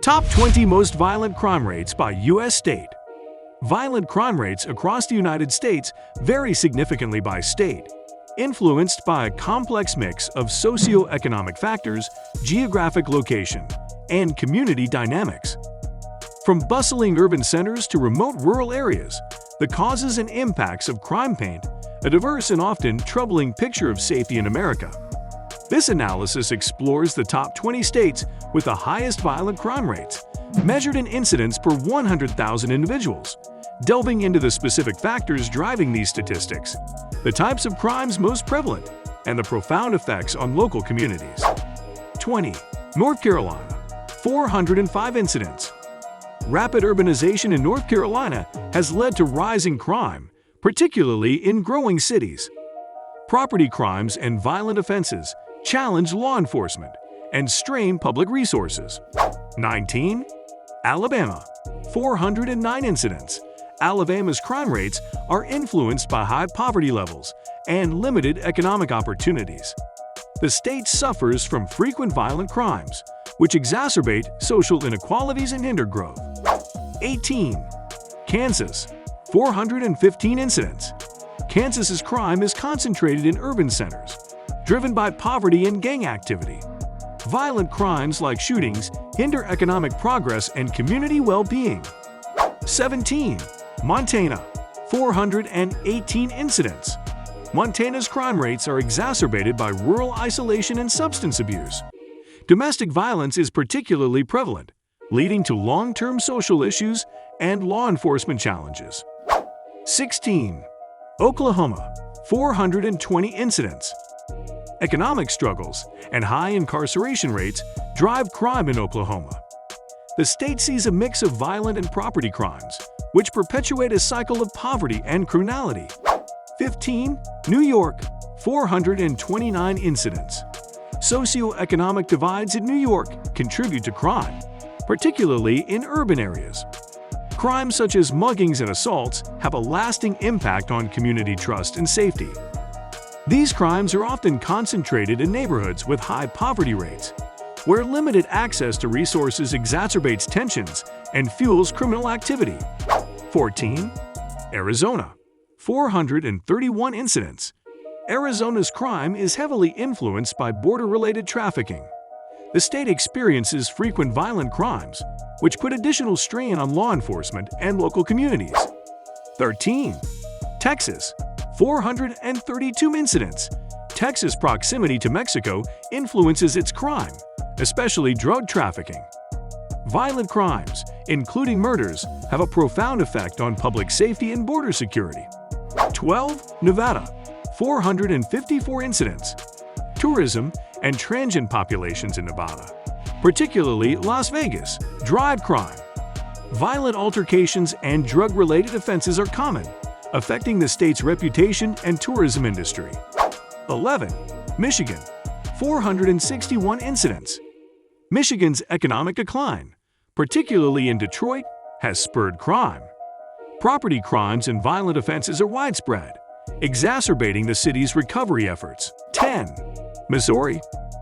Top 20 most violent crime rates by U.S. state. Violent crime rates across the United States vary significantly by state, influenced by a complex mix of socioeconomic factors, geographic location, and community dynamics. From bustling urban centers to remote rural areas, the causes and impacts of crime paint a diverse and often troubling picture of safety in America. This analysis explores the top 20 states with the highest violent crime rates, measured in incidents per 100,000 individuals, delving into the specific factors driving these statistics, the types of crimes most prevalent, and the profound effects on local communities. 20. North Carolina, 405 incidents. Rapid urbanization in North Carolina has led to rising crime, particularly in growing cities. Property crimes and violent offenses challenge law enforcement and strain public resources. 19. Alabama, 409 incidents. Alabama's crime rates are influenced by high poverty levels and limited economic opportunities. The state suffers from frequent violent crimes, which exacerbate social inequalities and hinder growth. 18. Kansas, 415 incidents. Kansas's crime is concentrated in urban centers, driven by poverty and gang activity. Violent crimes like shootings hinder economic progress and community well-being. 17. Montana, 418 incidents. Montana's crime rates are exacerbated by rural isolation and substance abuse. Domestic violence is particularly prevalent, leading to long-term social issues and law enforcement challenges. 16. Oklahoma, 420 incidents. Economic struggles and high incarceration rates drive crime in Oklahoma. The state sees a mix of violent and property crimes, which perpetuate a cycle of poverty and criminality. 15. New York, 429 incidents. Socioeconomic divides in New York contribute to crime, particularly in urban areas. Crimes such as muggings and assaults have a lasting impact on community trust and safety. These crimes are often concentrated in neighborhoods with high poverty rates, where limited access to resources exacerbates tensions and fuels criminal activity. 14. Arizona, 431 incidents. Arizona's crime is heavily influenced by border-related trafficking. The state experiences frequent violent crimes, which put additional strain on law enforcement and local communities. 13. Texas, 432 incidents. Texas' proximity to Mexico influences its crime, especially drug trafficking. Violent crimes, including murders, have a profound effect on public safety and border security. 12. Nevada, 454 incidents. Tourism and transient populations in Nevada, particularly Las Vegas, drive crime. Violent altercations and drug-related offenses are common, affecting the state's reputation and tourism industry. 11. Michigan, 461 incidents. Michigan's economic decline, particularly in Detroit, has spurred crime. Property crimes and violent offenses are widespread, exacerbating the city's recovery efforts. 10. Missouri,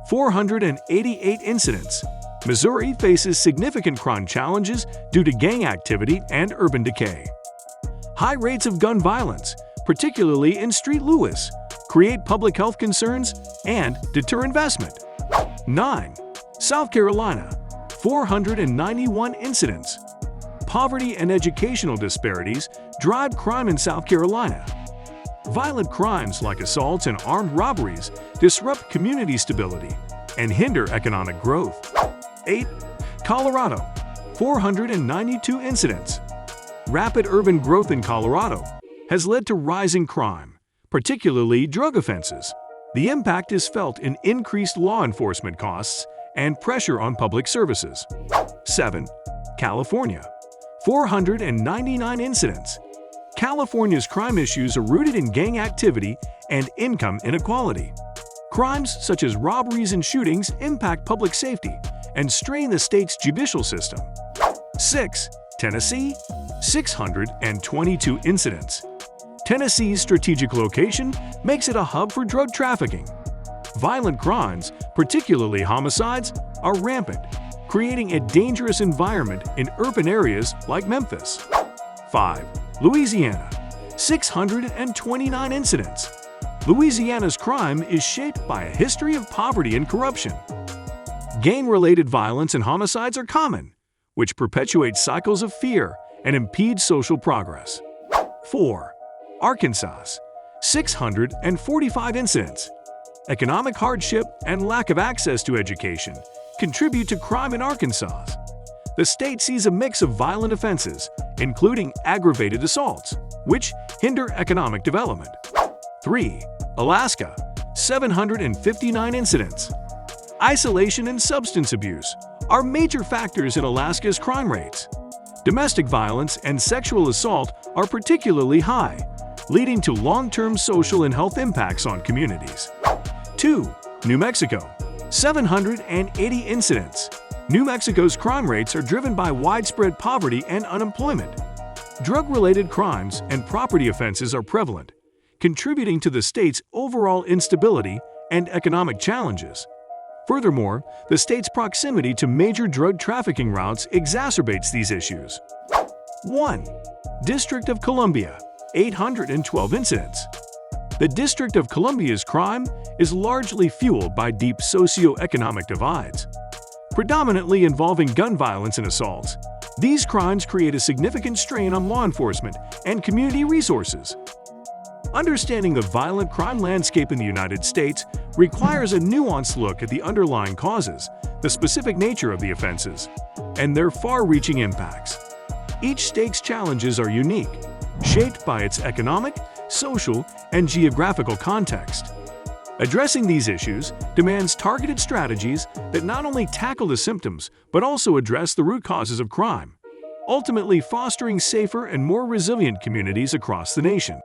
488 incidents. Missouri faces significant crime challenges due to gang activity and urban decay. High rates of gun violence, particularly in St. Louis, create public health concerns and deter investment. 9. South Carolina, 491 incidents. Poverty and educational disparities drive crime in South Carolina. Violent crimes like assaults and armed robberies disrupt community stability and hinder economic growth. 8. Colorado, 492 incidents. Rapid urban growth in Colorado has led to rising crime, particularly drug offenses. The impact is felt in increased law enforcement costs and pressure on public services. 7. California, 499 incidents. California's crime issues are rooted in gang activity and income inequality. Crimes such as robberies and shootings impact public safety and strain the state's judicial system. 6. Tennessee, 622 incidents. Tennessee's strategic location makes it a hub for drug trafficking. Violent crimes, particularly homicides, are rampant, creating a dangerous environment in urban areas like Memphis. 5. Louisiana, 629 incidents. Louisiana's crime is shaped by a history of poverty and corruption. Gang-related violence and homicides are common, which perpetuate cycles of fear and impede social progress. 4. Arkansas, 645 incidents. Economic hardship and lack of access to education contribute to crime in Arkansas. The state sees a mix of violent offenses, including aggravated assaults, which hinder economic development. 3. Alaska, 759 incidents. Isolation and substance abuse are major factors in Alaska's crime rates. Domestic violence and sexual assault are particularly high, leading to long-term social and health impacts on communities. 2. New Mexico, 780 incidents. New Mexico's crime rates are driven by widespread poverty and unemployment. Drug-related crimes and property offenses are prevalent, contributing to the state's overall instability and economic challenges. Furthermore, the state's proximity to major drug trafficking routes exacerbates these issues. 1. District of Columbia, 812 incidents. The District of Columbia's crime is largely fueled by deep socioeconomic divides. Predominantly involving gun violence and assaults, these crimes create a significant strain on law enforcement and community resources. Understanding the violent crime landscape in the United States requires a nuanced look at the underlying causes, the specific nature of the offenses, and their far-reaching impacts. Each state's challenges are unique, shaped by its economic, social, and geographical context. Addressing these issues demands targeted strategies that not only tackle the symptoms but also address the root causes of crime, ultimately fostering safer and more resilient communities across the nation.